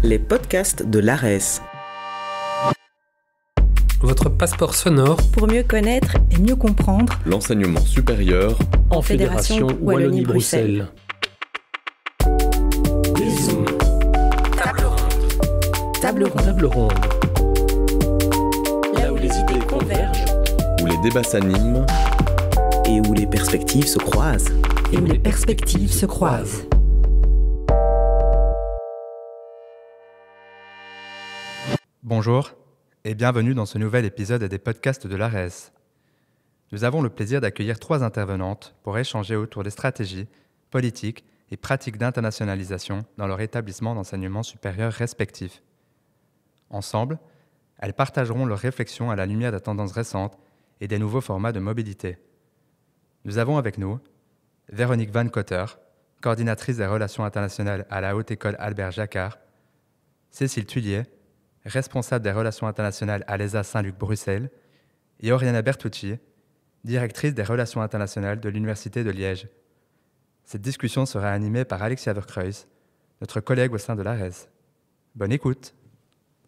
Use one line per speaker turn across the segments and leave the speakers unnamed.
Les podcasts de l'ARES.
Votre passeport sonore
pour mieux connaître et mieux comprendre
l'enseignement supérieur
en Fédération Wallonie-Bruxelles.
Table ronde.
Là où les idées convergent.
Où les débats s'animent et où les perspectives se croisent.
Bonjour et bienvenue dans ce nouvel épisode des podcasts de l'ARES. Nous avons le plaisir d'accueillir 3 intervenantes pour échanger autour des stratégies, politiques et pratiques d'internationalisation dans leur établissement d'enseignement supérieur respectif. Ensemble, elles partageront leurs réflexions à la lumière des tendances récentes et des nouveaux formats de mobilité. Nous avons avec nous Véronique Van Cotter, coordinatrice des relations internationales à la Haute École Albert Jacquard, Cécile Thuillier, responsable des relations internationales à l'ESA Saint-Luc Bruxelles, et Oriana Bertucci, directrice des relations internationales de l'Université de Liège. Cette discussion sera animée par Alexia Verkreuz, notre collègue au sein de l'ARES. Bonne écoute.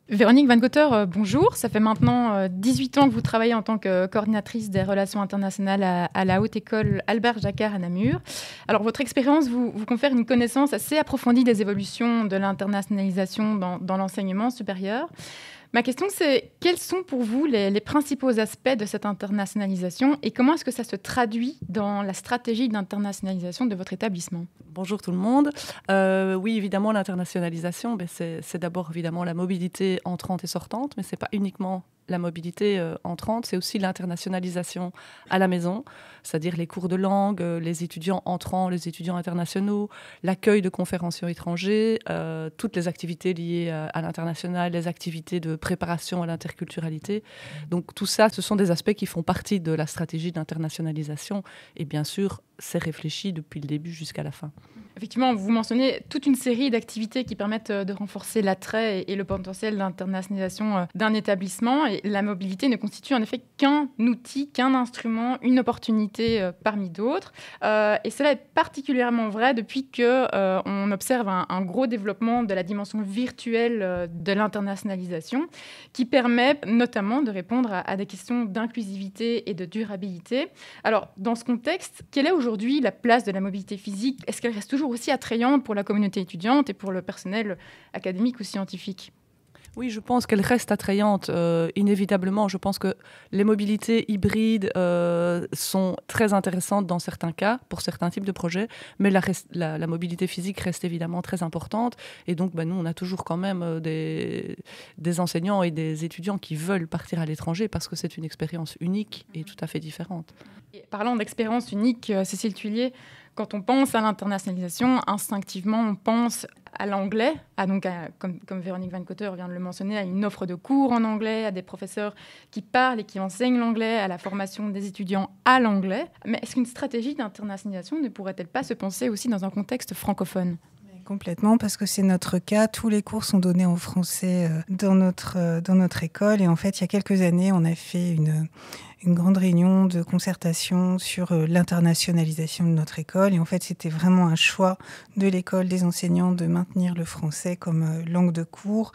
Véronique Van Cotter, bonjour. Ça fait maintenant 18 ans que vous travaillez en tant que coordinatrice des relations internationales à la Haute École Albert Jacquard à Namur. Alors, votre expérience vous confère une connaissance assez approfondie des évolutions de l'internationalisation dans l'enseignement supérieur. Ma question, c'est quels sont pour vous les principaux aspects de cette internationalisation et comment est-ce que ça se traduit dans la stratégie d'internationalisation de votre établissement ?
Bonjour tout le monde. Oui, évidemment, l'internationalisation, c'est d'abord évidemment la mobilité entrante et sortante, mais ce n'est pas uniquement la mobilité entrante, c'est aussi l'internationalisation à la maison, c'est-à-dire les cours de langue, les étudiants entrants, les étudiants internationaux, l'accueil de conférenciers étrangers, toutes les activités liées à l'international, les activités de préparation à l'interculturalité. Donc tout ça, ce sont des aspects qui font partie de la stratégie d'internationalisation et bien sûr, c'est réfléchi depuis le début jusqu'à la fin.
Effectivement, vous mentionnez toute une série d'activités qui permettent de renforcer l'attrait et le potentiel d'internationalisation d'un établissement. Et la mobilité ne constitue en effet qu'un outil, qu'un instrument, une opportunité parmi d'autres. Et cela est particulièrement vrai depuis qu'on observe un gros développement de la dimension virtuelle de l'internationalisation qui permet notamment de répondre à des questions d'inclusivité et de durabilité. Alors, dans ce contexte, quelle est aujourd'hui la place de la mobilité physique ? Est-ce qu'elle reste toujours aussi attrayante pour la communauté étudiante et pour le personnel académique ou scientifique ?
Oui, je pense qu'elle reste attrayante, inévitablement. Je pense que les mobilités hybrides sont très intéressantes dans certains cas, pour certains types de projets, mais la mobilité physique reste évidemment très importante. Et donc, nous, on a toujours quand même des enseignants et des étudiants qui veulent partir à l'étranger parce que c'est une expérience unique et tout à fait différente.
Et parlant d'expérience unique, Cécile Thuillier, quand on pense à l'internationalisation, instinctivement, on pense à l'anglais, comme Véronique Van Cotter vient de le mentionner, à une offre de cours en anglais, à des professeurs qui parlent et qui enseignent l'anglais, à la formation des étudiants à l'anglais. Mais est-ce qu'une stratégie d'internationalisation ne pourrait-elle pas se penser aussi dans un contexte francophone ?
Complètement, parce que c'est notre cas. Tous les cours sont donnés en français dans notre école. Et en fait, il y a quelques années, on a fait une grande réunion de concertation sur l'internationalisation de notre école. Et en fait, c'était vraiment un choix de l'école, des enseignants, de maintenir le français comme langue de cours,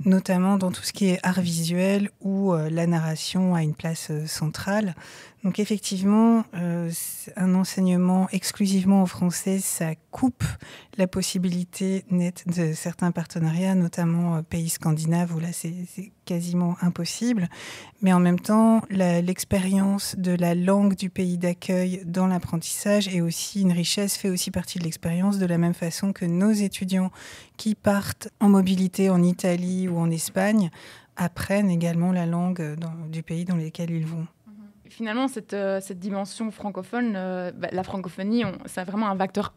notamment dans tout ce qui est art visuel où la narration a une place centrale. Donc effectivement, un enseignement exclusivement en français, ça coupe la possibilité nette de certains partenariats, notamment pays scandinaves, où là c'est quasiment impossible. Mais en même temps, l'expérience de la langue du pays d'accueil dans l'apprentissage est aussi une richesse, fait aussi partie de l'expérience, de la même façon que nos étudiants qui partent en mobilité en Italie ou en Espagne apprennent également la langue du pays dans lequel ils vont.
Finalement, cette dimension francophone, la francophonie, c'est vraiment un vecteur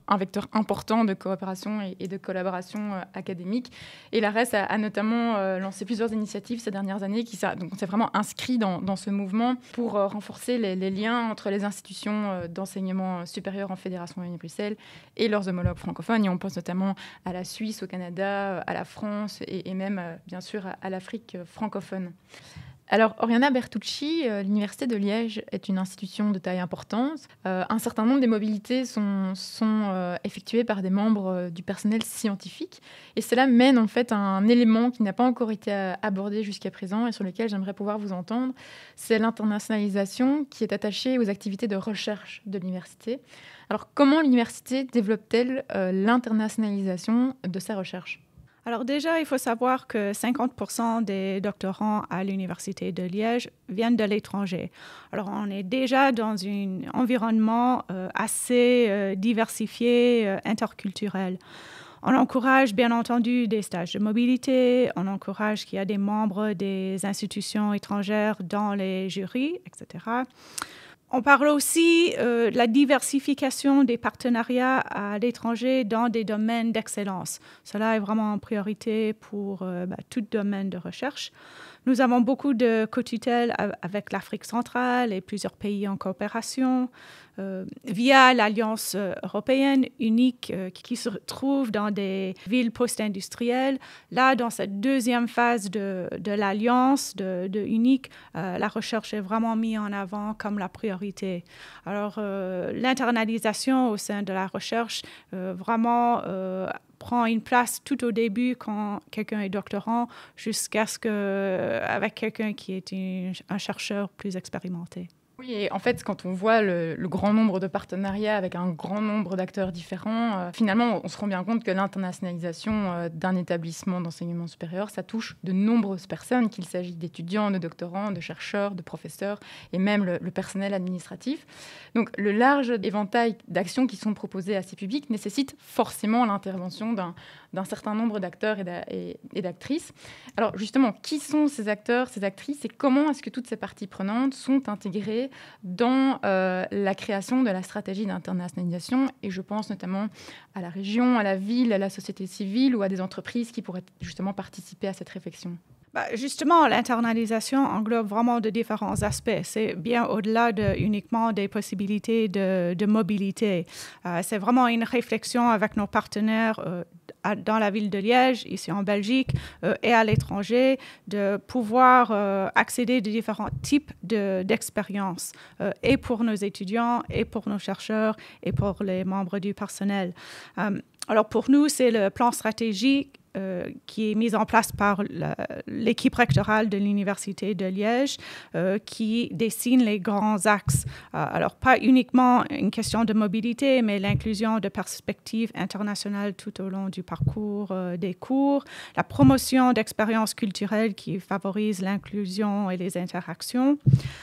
important de coopération et de collaboration académique. Et l'ARES a notamment lancé plusieurs initiatives ces dernières années donc on s'est vraiment inscrit dans ce mouvement pour renforcer les liens entre les institutions d'enseignement supérieur en Fédération Wallonie-Bruxelles et leurs homologues francophones. Et on pense notamment à la Suisse, au Canada, à la France et même, bien sûr, à l'Afrique francophone. Alors, Oriana Bertucci, l'Université de Liège est une institution de taille importante. Un certain nombre des mobilités sont effectuées par des membres du personnel scientifique. Et cela mène en fait à un élément qui n'a pas encore été abordé jusqu'à présent et sur lequel j'aimerais pouvoir vous entendre. C'est l'internationalisation qui est attachée aux activités de recherche de l'université. Alors, comment l'université développe-t-elle l'internationalisation de sa recherche ?
Alors déjà, il faut savoir que 50% des doctorants à l'Université de Liège viennent de l'étranger. Alors on est déjà dans un environnement assez diversifié, interculturel. On encourage bien entendu des stages de mobilité, on encourage qu'il y ait des membres des institutions étrangères dans les jurys, etc. On parle aussi de la diversification des partenariats à l'étranger dans des domaines d'excellence. Cela est vraiment en priorité pour tout domaine de recherche. Nous avons beaucoup de co-tutelles avec l'Afrique centrale et plusieurs pays en coopération via l'Alliance européenne unique qui se trouve dans des villes post-industrielles. Là, dans cette deuxième phase de l'Alliance de unique, la recherche est vraiment mise en avant comme la priorité. Alors, l'internalisation au sein de la recherche vraiment prend une place tout au début quand quelqu'un est doctorant jusqu'à ce qu'avec quelqu'un qui est un chercheur plus expérimenté.
Oui, et en fait, quand on voit le grand nombre de partenariats avec un grand nombre d'acteurs différents, finalement, on se rend bien compte que l'internationalisation d'un établissement d'enseignement supérieur, ça touche de nombreuses personnes, qu'il s'agisse d'étudiants, de doctorants, de chercheurs, de professeurs et même le personnel administratif. Donc, le large éventail d'actions qui sont proposées à ces publics nécessite forcément l'intervention d'un certain nombre d'acteurs et d'actrices. Alors, justement, qui sont ces acteurs, ces actrices et comment est-ce que toutes ces parties prenantes sont intégrées dans la création de la stratégie d'internationalisation, et je pense notamment à la région, à la ville, à la société civile ou à des entreprises qui pourraient justement participer à cette réflexion.
Justement, l'internalisation englobe vraiment de différents aspects. C'est bien au-delà uniquement des possibilités de mobilité. C'est vraiment une réflexion avec nos partenaires dans la ville de Liège, ici en Belgique, et à l'étranger, de pouvoir accéder à différents types d'expériences, et pour nos étudiants, et pour nos chercheurs, et pour les membres du personnel. Alors pour nous, c'est le plan stratégique qui est mise en place par l'équipe rectorale de l'Université de Liège qui dessine les grands axes. Alors, pas uniquement une question de mobilité, mais l'inclusion de perspectives internationales tout au long du parcours des cours, la promotion d'expériences culturelles qui favorisent l'inclusion et les interactions.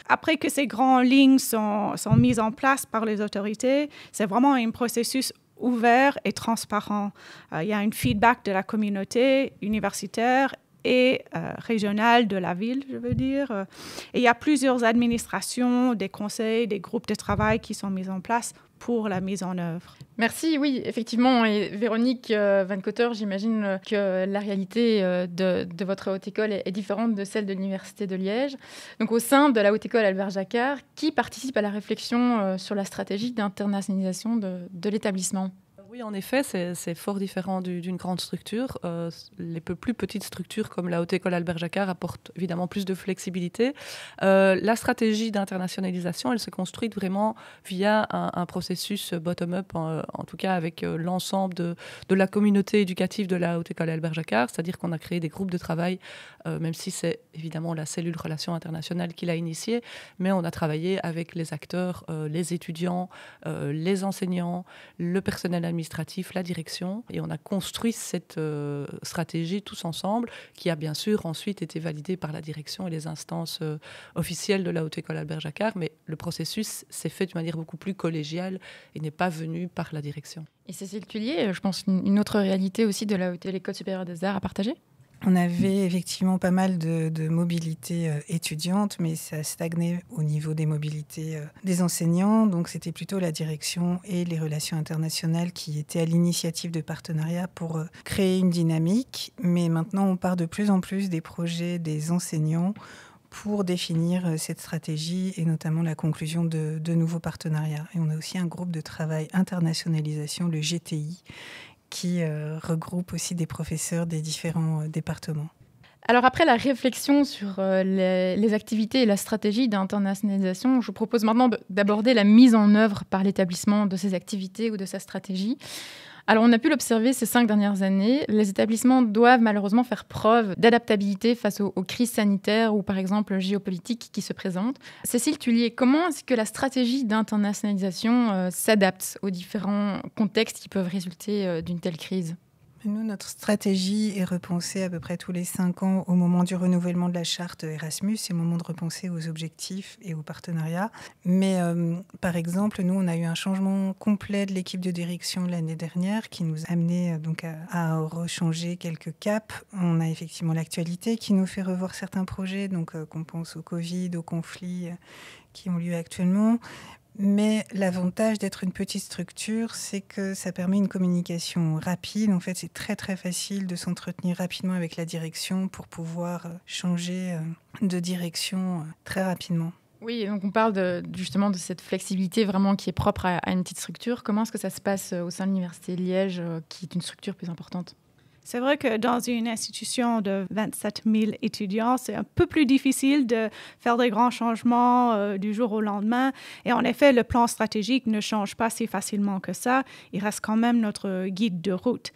Après que ces grandes lignes sont mises en place par les autorités, c'est vraiment un processus ouvert et transparent. Il y a un feedback de la communauté universitaire et régionale de la ville, je veux dire. Et il y a plusieurs administrations, des conseils, des groupes de travail qui sont mis en place pour la mise en œuvre.
Merci, oui, effectivement. Et Véronique Van Cotter, j'imagine que la réalité de votre haute école est différente de celle de l'Université de Liège. Donc, au sein de la haute école Albert Jacquard, qui participe à la réflexion sur la stratégie d'internationalisation de l'établissement ?
Oui, en effet, c'est fort différent d'une grande structure. Les plus petites structures comme la Haute École Albert Jacquard apportent évidemment plus de flexibilité. La stratégie d'internationalisation, elle se construit vraiment via un processus bottom-up, en tout cas avec l'ensemble de la communauté éducative de la Haute École Albert Jacquard, c'est-à-dire qu'on a créé des groupes de travail, même si c'est évidemment la cellule Relations internationales qui l'a initié, mais on a travaillé avec les acteurs, les étudiants, les enseignants, le personnel administratif, la direction, et on a construit cette stratégie tous ensemble, qui a bien sûr ensuite été validée par la direction et les instances officielles de la Haute École Albert Jacquard, mais le processus s'est fait de manière beaucoup plus collégiale et n'est pas venu par la direction.
Et Cécile Tullier, je pense une autre réalité aussi de la Haute École supérieure des arts à partager ?
On avait effectivement pas mal de mobilité étudiante, mais ça stagnait au niveau des mobilités des enseignants. Donc c'était plutôt la direction et les relations internationales qui étaient à l'initiative de partenariats pour créer une dynamique. Mais maintenant, on part de plus en plus des projets des enseignants pour définir cette stratégie et notamment la conclusion de nouveaux partenariats. Et on a aussi un groupe de travail internationalisation, le GTI, qui regroupe aussi des professeurs des différents départements.
Alors après la réflexion sur les activités et la stratégie d'internationalisation, je propose maintenant d'aborder la mise en œuvre par l'établissement de ces activités ou de sa stratégie. Alors on a pu l'observer ces 5 dernières années, les établissements doivent malheureusement faire preuve d'adaptabilité face aux crises sanitaires ou par exemple géopolitiques qui se présentent. Cécile Tullier, comment est-ce que la stratégie d'internationalisation s'adapte aux différents contextes qui peuvent résulter d'une telle crise ?
Nous, notre stratégie est repensée à peu près tous les 5 ans au moment du renouvellement de la charte Erasmus. C'est le moment de repenser aux objectifs et aux partenariats. Mais par exemple, nous, on a eu un changement complet de l'équipe de direction l'année dernière qui nous a amené donc à rechanger quelques caps. On a effectivement l'actualité qui nous fait revoir certains projets, donc qu'on pense au Covid, aux conflits qui ont lieu actuellement. Mais l'avantage d'être une petite structure, c'est que ça permet une communication rapide. En fait, c'est très, très facile de s'entretenir rapidement avec la direction pour pouvoir changer de direction très rapidement.
Oui, donc on parle justement de cette flexibilité vraiment qui est propre à une petite structure. Comment est-ce que ça se passe au sein de l'Université de Liège, qui est une structure plus importante ?
C'est vrai que dans une institution de 27 000 étudiants, c'est un peu plus difficile de faire des grands changements du jour au lendemain. Et en effet, le plan stratégique ne change pas si facilement que ça. Il reste quand même notre guide de route.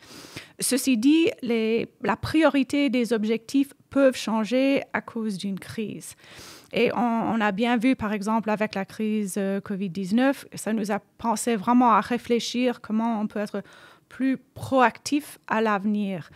Ceci dit, la priorité des objectifs peuvent changer à cause d'une crise. Et on a bien vu, par exemple, avec la crise Covid-19, ça nous a pensé vraiment à réfléchir comment on peut être plus proactif à l'avenir.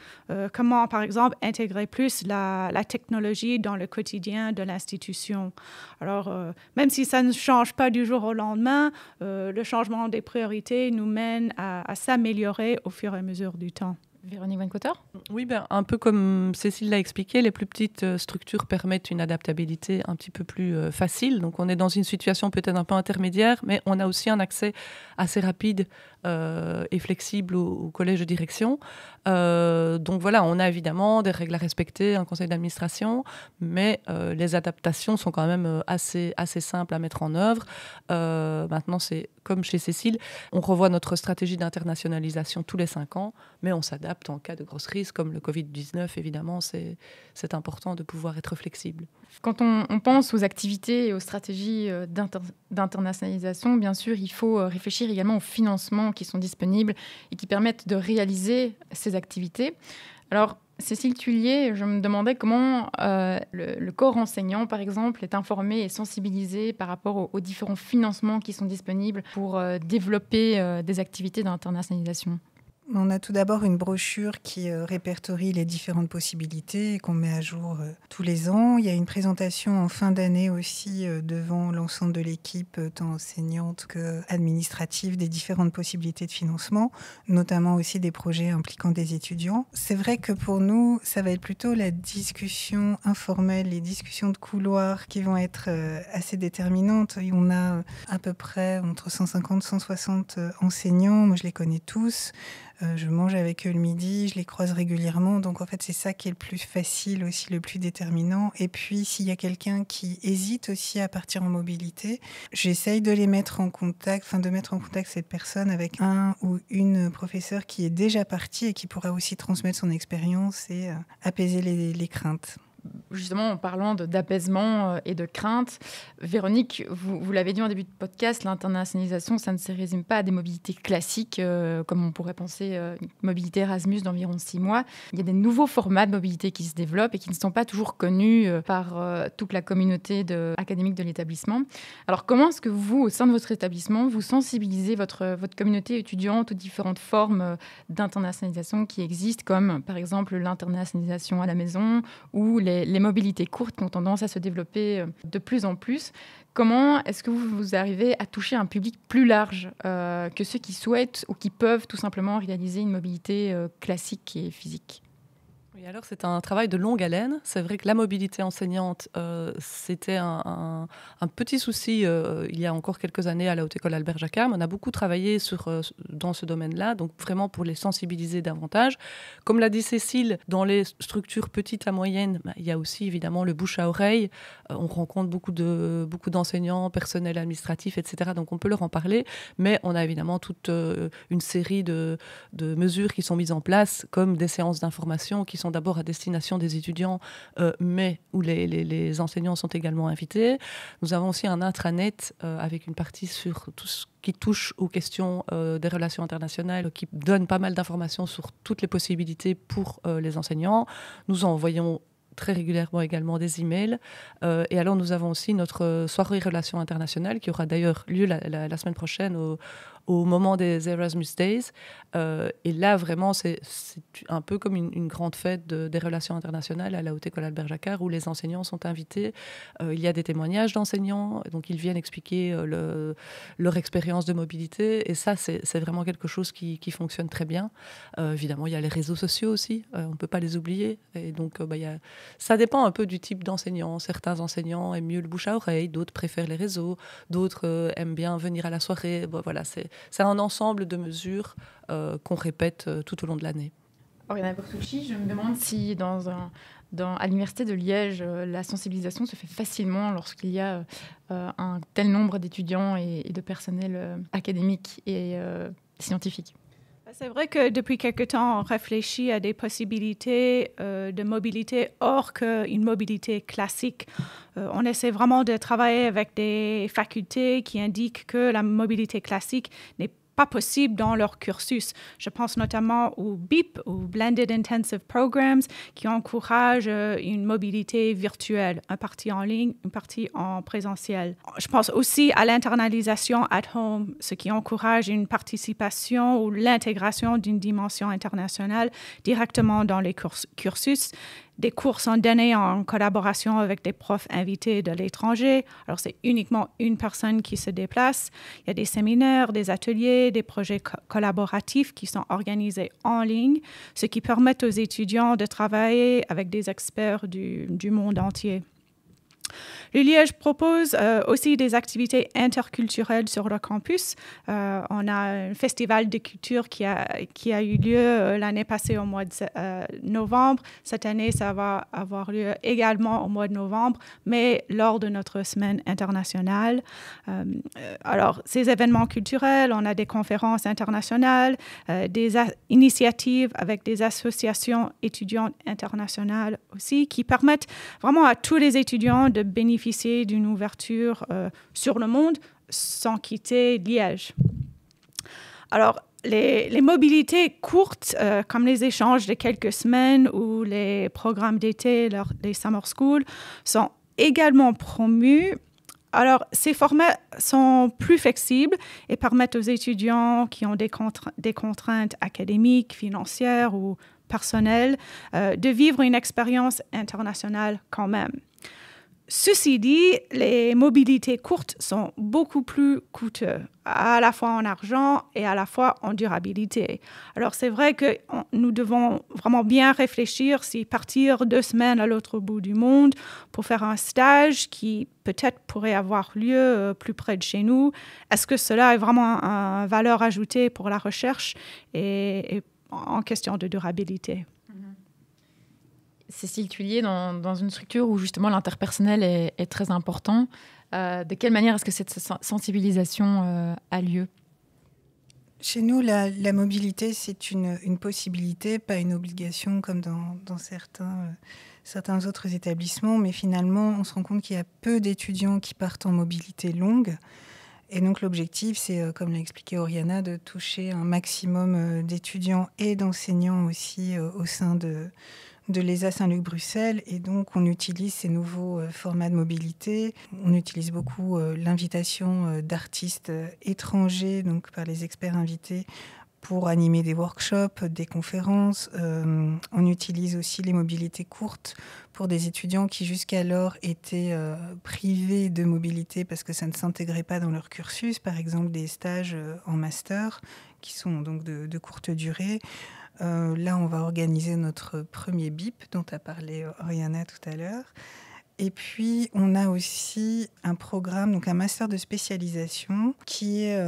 Comment, par exemple, intégrer plus la technologie dans le quotidien de l'institution. Alors, même si ça ne change pas du jour au lendemain, le changement des priorités nous mène à s'améliorer au fur et à mesure du temps.
Véronique Van Cotter ?
Oui, un peu comme Cécile l'a expliqué, les plus petites structures permettent une adaptabilité un petit peu plus facile. Donc, on est dans une situation peut-être un peu intermédiaire, mais on a aussi un accès assez rapide et flexible au collège de direction. Donc voilà, on a évidemment des règles à respecter, un conseil d'administration, mais les adaptations sont quand même assez simples à mettre en œuvre. Maintenant, c'est comme chez Cécile, on revoit notre stratégie d'internationalisation tous les 5 ans, mais on s'adapte en cas de grosse crise, comme le Covid-19, évidemment, c'est important de pouvoir être flexible.
Quand on pense aux activités et aux stratégies d'internationalisation, bien sûr, il faut réfléchir également aux financements qui sont disponibles et qui permettent de réaliser ces activités. Alors, Cécile Tullier, je me demandais comment le corps enseignant, par exemple, est informé et sensibilisé par rapport aux différents financements qui sont disponibles pour développer des activités d'internationalisation.
On a tout d'abord une brochure qui répertorie les différentes possibilités et qu'on met à jour tous les ans. Il y a une présentation en fin d'année aussi devant l'ensemble de l'équipe, tant enseignante qu'administrative, des différentes possibilités de financement, notamment aussi des projets impliquant des étudiants. C'est vrai que pour nous, ça va être plutôt la discussion informelle, les discussions de couloir qui vont être assez déterminantes. Et on a à peu près entre 150 et 160 enseignants. Moi, je les connais tous. Je mange avec eux le midi, je les croise régulièrement. Donc, en fait, c'est ça qui est le plus facile aussi, le plus déterminant. Et puis, s'il y a quelqu'un qui hésite aussi à partir en mobilité, j'essaye de les mettre en contact, de mettre en contact cette personne avec un ou une professeure qui est déjà partie et qui pourra aussi transmettre son expérience et apaiser les craintes.
Justement, en parlant d'apaisement et de crainte, Véronique, vous l'avez dit en début de podcast, l'internationalisation, ça ne se résume pas à des mobilités classiques, comme on pourrait penser une mobilité Erasmus d'environ 6 mois. Il y a des nouveaux formats de mobilité qui se développent et qui ne sont pas toujours connus par toute la communauté académique de l'établissement. Alors, comment est-ce que vous, au sein de votre établissement, vous sensibilisez votre communauté étudiante aux différentes formes d'internationalisation qui existent, comme par exemple l'internationalisation à la maison ou les mobilités courtes qui ont tendance à se développer de plus en plus. Comment est-ce que vous arrivez à toucher un public plus large que ceux qui souhaitent ou qui peuvent tout simplement réaliser une mobilité classique et physique ?
Oui, alors c'est un travail de longue haleine. C'est vrai que la mobilité enseignante, c'était un petit souci il y a encore quelques années à la Haute École Albert Jacquard. On a beaucoup travaillé dans ce domaine-là, donc vraiment pour les sensibiliser davantage. Comme l'a dit Cécile, dans les structures petites à moyennes, il y a aussi évidemment le bouche à oreille. On rencontre beaucoup d'enseignants, personnels administratifs, etc. Donc on peut leur en parler, mais on a évidemment toute une série de mesures qui sont mises en place, comme des séances d'information qui sont sont d'abord à destination des étudiants, mais où les enseignants sont également invités. Nous avons aussi un intranet avec une partie sur tout ce qui touche aux questions des relations internationales, qui donne pas mal d'informations sur toutes les possibilités pour les enseignants. Nous envoyons très régulièrement également des emails. Et alors, nous avons aussi notre soirée relations internationales qui aura d'ailleurs lieu la semaine prochaine au moment des Erasmus Days. Et là, vraiment, c'est un peu comme une grande fête des relations internationales à la Haute École Albert Jacquard où les enseignants sont invités. Il y a des témoignages d'enseignants, donc ils viennent expliquer leur expérience de mobilité. Et ça, c'est vraiment quelque chose qui fonctionne très bien. Évidemment, il y a les réseaux sociaux aussi, on ne peut pas les oublier. Et donc, ça dépend un peu du type d'enseignant. Certains enseignants aiment mieux le bouche à oreille, d'autres préfèrent les réseaux, d'autres aiment bien venir à la soirée. Voilà, c'est un ensemble de mesures qu'on répète tout au long de l'année.
Oriana Bortolucci, je me demande si à l'Université de Liège, la sensibilisation se fait facilement lorsqu'il y a un tel nombre d'étudiants et de personnel académique et scientifique.
C'est vrai que depuis quelque temps, on réfléchit à des possibilités de mobilité hors qu'une mobilité classique. On essaie vraiment de travailler avec des facultés qui indiquent que la mobilité classique n'est pas possible dans leur cursus. Je pense notamment au BIP, ou Blended Intensive Programs, qui encouragent une mobilité virtuelle, une partie en ligne, une partie en présentiel. Je pense aussi à l'internalisation at home, ce qui encourage une participation ou l'intégration d'une dimension internationale directement dans les cursus. Des cours sont donnés en collaboration avec des profs invités de l'étranger. Alors, c'est uniquement une personne qui se déplace. Il y a des séminaires, des ateliers, des projets collaboratifs qui sont organisés en ligne, ce qui permet aux étudiants de travailler avec des experts du monde entier. Le Liège propose aussi des activités interculturelles sur le campus. On a un festival de culture qui a eu lieu l'année passée au mois de novembre. Cette année, ça va avoir lieu également au mois de novembre, mais lors de notre semaine internationale. Alors, ces événements culturels, on a des conférences internationales, des initiatives avec des associations étudiantes internationales aussi, qui permettent vraiment à tous les étudiants de bénéficier d'une ouverture sur le monde sans quitter Liège. Alors, les mobilités courtes, comme les échanges de quelques semaines ou les programmes d'été, les summer schools, sont également promus. Alors, ces formats sont plus flexibles et permettent aux étudiants qui ont des contraintes académiques, financières ou personnelles de vivre une expérience internationale quand même. Ceci dit, les mobilités courtes sont beaucoup plus coûteuses, à la fois en argent et à la fois en durabilité. Alors, c'est vrai que nous devons vraiment bien réfléchir si partir 2 semaines à l'autre bout du monde pour faire un stage qui peut-être pourrait avoir lieu plus près de chez nous, est-ce que cela est vraiment une valeur ajoutée pour la recherche et en question de durabilité?
Cécile Thuillier, dans une structure où justement l'interpersonnel est très important, de quelle manière est-ce que cette sensibilisation a lieu?
Chez nous, la mobilité, c'est une possibilité, pas une obligation comme dans certains autres établissements, mais finalement, on se rend compte qu'il y a peu d'étudiants qui partent en mobilité longue. Et donc l'objectif, c'est, comme l'a expliqué Oriana, de toucher un maximum d'étudiants et d'enseignants aussi au sein de l'ESA Saint-Luc-Bruxelles. Et donc, on utilise ces nouveaux formats de mobilité. On utilise beaucoup l'invitation d'artistes étrangers, donc par les experts invités, pour animer des workshops, des conférences. On utilise aussi les mobilités courtes pour des étudiants qui jusqu'alors étaient privés de mobilité parce que ça ne s'intégrait pas dans leur cursus. Par exemple, des stages en master qui sont donc de courte durée. Là, on va organiser notre premier BIP dont a parlé Oriana tout à l'heure. Et puis, on a aussi un programme, donc un master de spécialisation qui est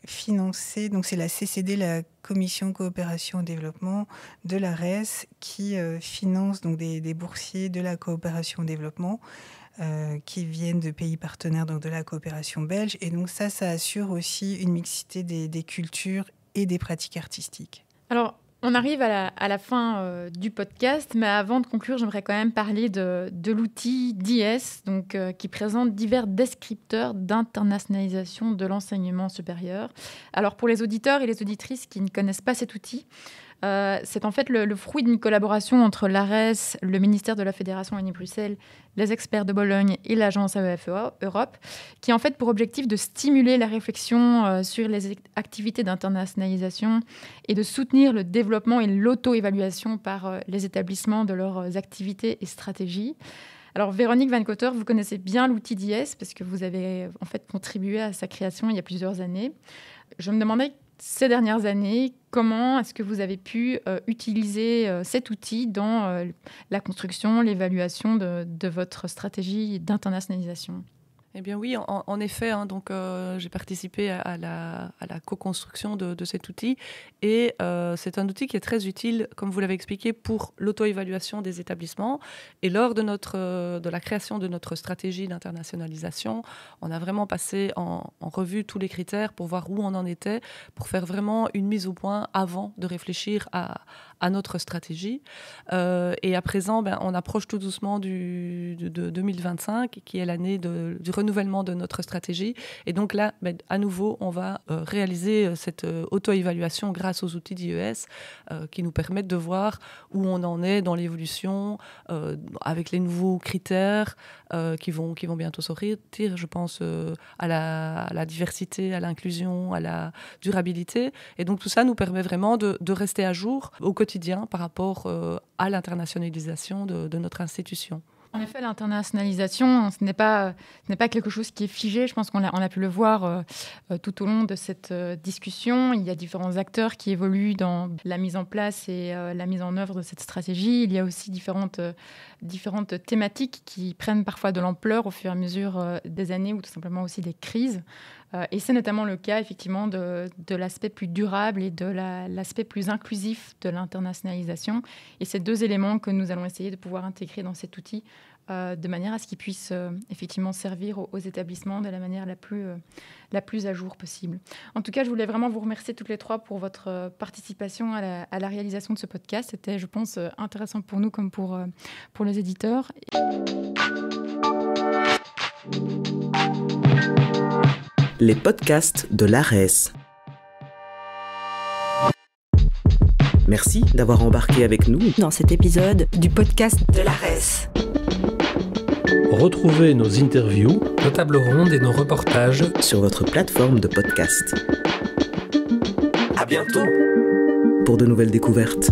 financé. Donc, c'est la CCD, la Commission Coopération et Développement de l'ARES, qui finance donc des boursiers de la coopération et développement qui viennent de pays partenaires, donc de la coopération belge. Et donc, ça assure aussi une mixité des cultures et des pratiques artistiques.
Alors, On arrive à la fin du podcast, mais avant de conclure, j'aimerais quand même parler de l'outil DIES, qui présente divers descripteurs d'internationalisation de l'enseignement supérieur. Alors pour les auditeurs et les auditrices qui ne connaissent pas cet outil, c'est en fait le fruit d'une collaboration entre l'ARES, le ministère de la Fédération Wallonie-Bruxelles, les experts de Bologne et l'agence AEF Europe, qui a en fait pour objectif de stimuler la réflexion sur les activités d'internationalisation et de soutenir le développement et l'auto-évaluation par les établissements de leurs activités et stratégies. Alors Véronique Van Cotter, vous connaissez bien l'outil DIES parce que vous avez en fait contribué à sa création il y a plusieurs années. Je me demandais ces dernières années, comment est-ce que vous avez pu utiliser cet outil dans la construction, l'évaluation de votre stratégie d'internationalisation ?
Eh bien oui, en effet, j'ai participé à la co-construction de cet outil et c'est un outil qui est très utile, comme vous l'avez expliqué, pour l'auto-évaluation des établissements. Et lors de la création de notre stratégie d'internationalisation, on a vraiment passé en revue tous les critères pour voir où on en était, pour faire vraiment une mise au point avant de réfléchir à notre stratégie. Et à présent, on approche tout doucement de 2025, qui est l'année du renouvellement de notre stratégie. Et donc là, à nouveau, on va réaliser cette auto-évaluation grâce aux outils d'IES qui nous permettent de voir où on en est dans l'évolution avec les nouveaux critères qui vont bientôt sortir. Je pense à la diversité, à l'inclusion, à la durabilité. Et donc tout ça nous permet vraiment de rester à jour au quotidien par rapport à l'internationalisation de notre institution.
En effet, l'internationalisation, ce n'est pas quelque chose qui est figé. Je pense qu'on a pu le voir tout au long de cette discussion. Il y a différents acteurs qui évoluent dans la mise en place et la mise en œuvre de cette stratégie. Il y a aussi différentes thématiques qui prennent parfois de l'ampleur au fur et à mesure des années ou tout simplement aussi des crises. Et c'est notamment le cas, effectivement, de l'aspect plus durable et de l'aspect plus inclusif de l'internationalisation. Et ces deux éléments que nous allons essayer de pouvoir intégrer dans cet outil de manière à ce qu'il puisse effectivement servir aux établissements de la manière la plus à jour possible. En tout cas, je voulais vraiment vous remercier toutes les trois pour votre participation à la réalisation de ce podcast. C'était, je pense, intéressant pour nous comme pour les éditeurs.
Les podcasts de l'ARES. Merci d'avoir embarqué avec nous
dans cet épisode du podcast de l'ARES.
Retrouvez nos interviews, nos tables rondes et nos reportages
sur votre plateforme de podcast.
À bientôt
pour de nouvelles découvertes.